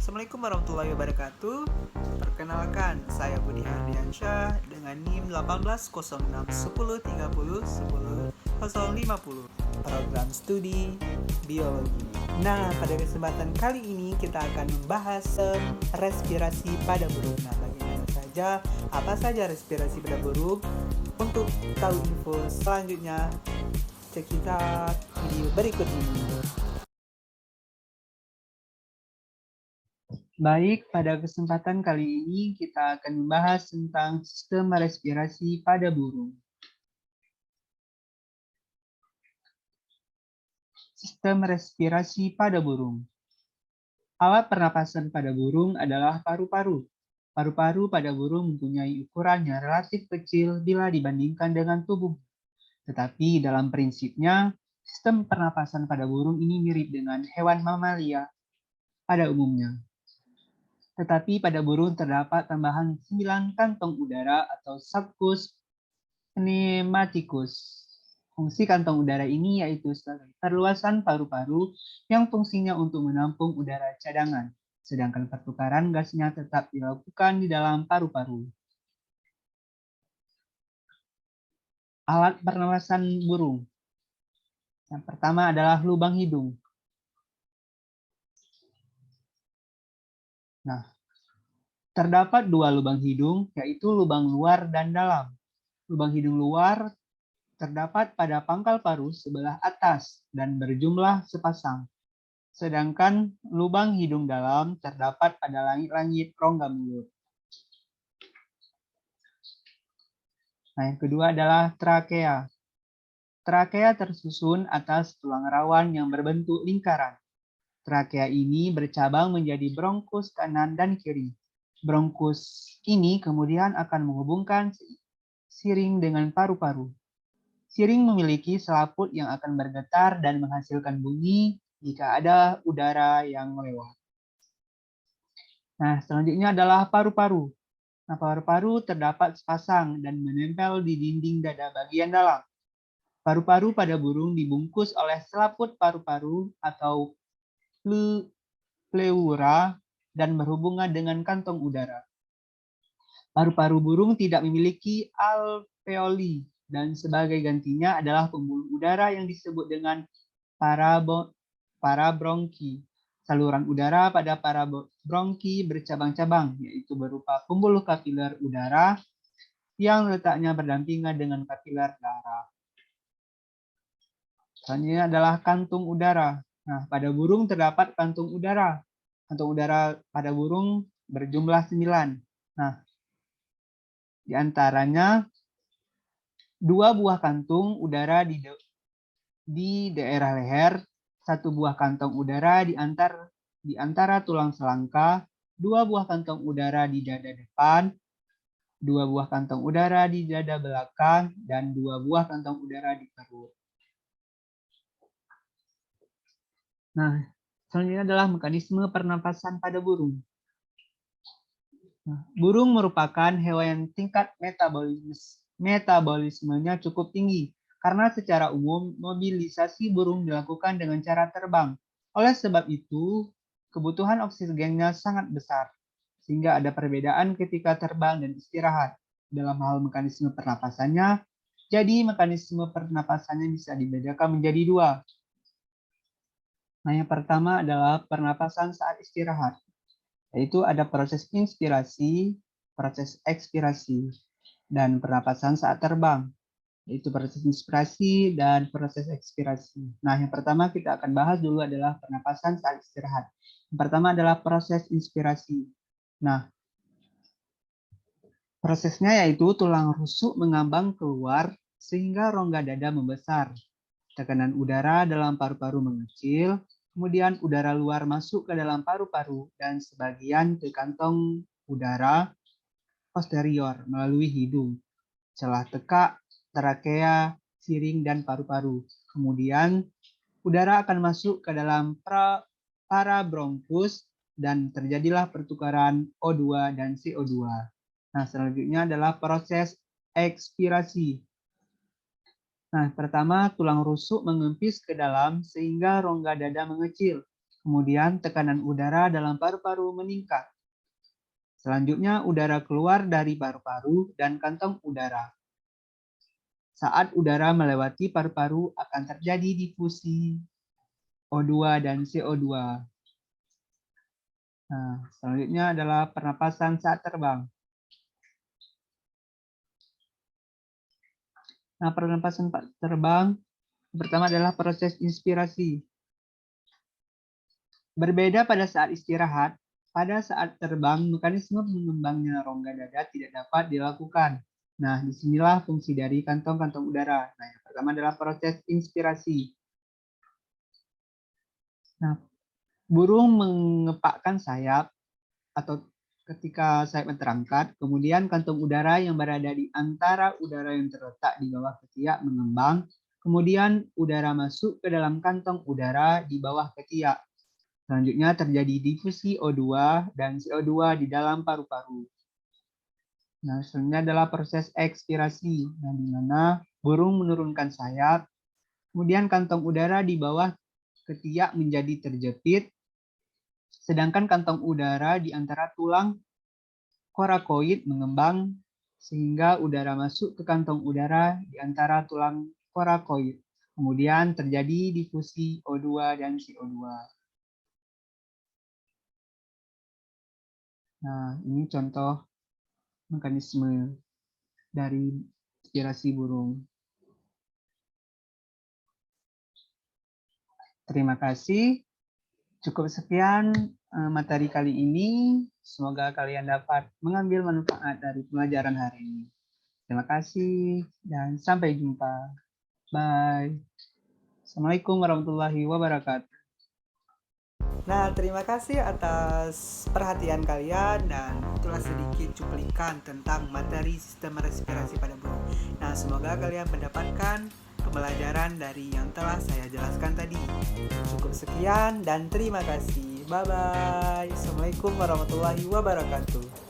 Assalamualaikum warahmatullahi wabarakatuh. Perkenalkan, saya Budi Hardiansyah dengan NIM 180610301050 program studi biologi. Nah, pada kesempatan kali ini kita akan membahas respirasi pada burung. Nah, bagaimana saja, apa saja respirasi pada burung? Untuk tahu info selanjutnya, cek kita video berikut ini. Baik, pada kesempatan kali ini kita akan membahas tentang sistem respirasi pada burung. Sistem respirasi pada burung. Alat pernapasan pada burung adalah paru-paru. Paru-paru pada burung mempunyai ukuran yang relatif kecil bila dibandingkan dengan tubuh. Tetapi dalam prinsipnya, sistem pernapasan pada burung ini mirip dengan hewan mamalia pada umumnya. Tetapi pada burung terdapat tambahan 9 kantong udara atau subcus pneumaticus. Fungsi kantong udara ini yaitu sebagai perluasan paru-paru yang fungsinya untuk menampung udara cadangan, sedangkan pertukaran gasnya tetap dilakukan di dalam paru-paru. Alat pernapasan burung. Yang pertama adalah lubang hidung. Nah, terdapat 2 lubang hidung, yaitu lubang luar dan dalam. Lubang hidung luar terdapat pada pangkal paru sebelah atas dan berjumlah sepasang. Sedangkan lubang hidung dalam terdapat pada langit-langit rongga mulut. Nah, yang kedua adalah trakea. Trakea tersusun atas tulang rawan yang berbentuk lingkaran. Trakea ini bercabang menjadi bronkus kanan dan kiri. Bronkus ini kemudian akan menghubungkan siring dengan paru-paru. Siring memiliki selaput yang akan bergetar dan menghasilkan bunyi jika ada udara yang lewat. Nah, selanjutnya adalah paru-paru. Nah, paru-paru terdapat sepasang dan menempel di dinding dada bagian dalam. Paru-paru pada burung dibungkus oleh selaput paru-paru atau pleura dan berhubungan dengan kantong udara. Paru-paru burung tidak memiliki alveoli dan sebagai gantinya adalah pembuluh udara yang disebut dengan parabronki. Saluran udara pada parabronki bercabang-cabang, yaitu berupa pembuluh kapiler udara yang letaknya berdampingan dengan kapiler darah. Selanjutnya adalah kantung udara. Nah, pada burung terdapat kantung udara. Kantung udara pada burung berjumlah 9. Nah, di antaranya 2 buah kantung udara di daerah leher, 1 buah kantong udara di antara tulang selangka, 2 buah kantong udara di dada depan, 2 buah kantong udara di dada belakang, dan 2 buah kantong udara di perut. Nah, selanjutnya adalah mekanisme pernapasan pada burung. Nah, burung merupakan hewan yang tingkat metabolismenya cukup tinggi, karena secara umum mobilisasi burung dilakukan dengan cara terbang. Oleh sebab itu, kebutuhan oksigennya sangat besar, sehingga ada perbedaan ketika terbang dan istirahat. Dalam hal mekanisme pernapasannya, jadi mekanisme pernapasannya bisa dibedakan menjadi 2. Nah, yang pertama adalah pernapasan saat istirahat, yaitu ada proses inspirasi, proses ekspirasi, dan pernapasan saat terbang, yaitu proses inspirasi dan proses ekspirasi. Nah, yang pertama kita akan bahas dulu adalah pernapasan saat istirahat. Yang pertama adalah proses inspirasi. Nah, prosesnya yaitu tulang rusuk mengambang keluar sehingga rongga dada membesar. Tekanan udara dalam paru-paru mengecil, kemudian udara luar masuk ke dalam paru-paru dan sebagian ke kantong udara posterior melalui hidung, celah tekak, trakea, siring, dan paru-paru. Kemudian udara akan masuk ke dalam parabronkus dan terjadilah pertukaran O2 dan CO2. Nah, selanjutnya adalah proses ekspirasi. Nah, pertama tulang rusuk mengempis ke dalam sehingga rongga dada mengecil. Kemudian tekanan udara dalam paru-paru meningkat. Selanjutnya udara keluar dari paru-paru dan kantong udara. Saat udara melewati paru-paru akan terjadi difusi O2 dan CO2. Nah, selanjutnya adalah pernapasan saat terbang. Nah, pernapasan saat terbang pertama adalah proses inspirasi. Berbeda pada saat istirahat, pada saat terbang mekanisme mengembangnya rongga dada tidak dapat dilakukan. Nah, disinilah fungsi dari kantong-kantong udara. Nah, yang pertama adalah proses inspirasi. Nah, burung mengepakkan sayap atau ketika sayapnya terangkat, kemudian kantong udara yang berada di antara udara yang terletak di bawah ketiak mengembang, kemudian udara masuk ke dalam kantong udara di bawah ketiak. Selanjutnya terjadi difusi O2 dan CO2 di dalam paru-paru. Nah, selanjutnya adalah proses ekspirasi, di mana burung menurunkan sayap, kemudian kantong udara di bawah ketiak menjadi terjepit, sedangkan kantong udara di antara tulang korakoid mengembang sehingga udara masuk ke kantong udara di antara tulang korakoid. Kemudian terjadi difusi O2 dan CO2. Nah, ini contoh mekanisme dari inspirasi burung. Terima kasih. Cukup sekian materi kali ini. Semoga kalian dapat mengambil manfaat dari pelajaran hari ini. Terima kasih dan sampai jumpa. Bye. Assalamualaikum warahmatullahi wabarakatuh. Nah, terima kasih atas perhatian kalian dan itulah sedikit cuplikan tentang materi sistem respirasi pada burung. Nah, semoga kalian mendapatkan pembelajaran dari yang telah saya jelaskan tadi. Cukup sekian dan terima kasih. Bye-bye. Assalamualaikum warahmatullahi wabarakatuh.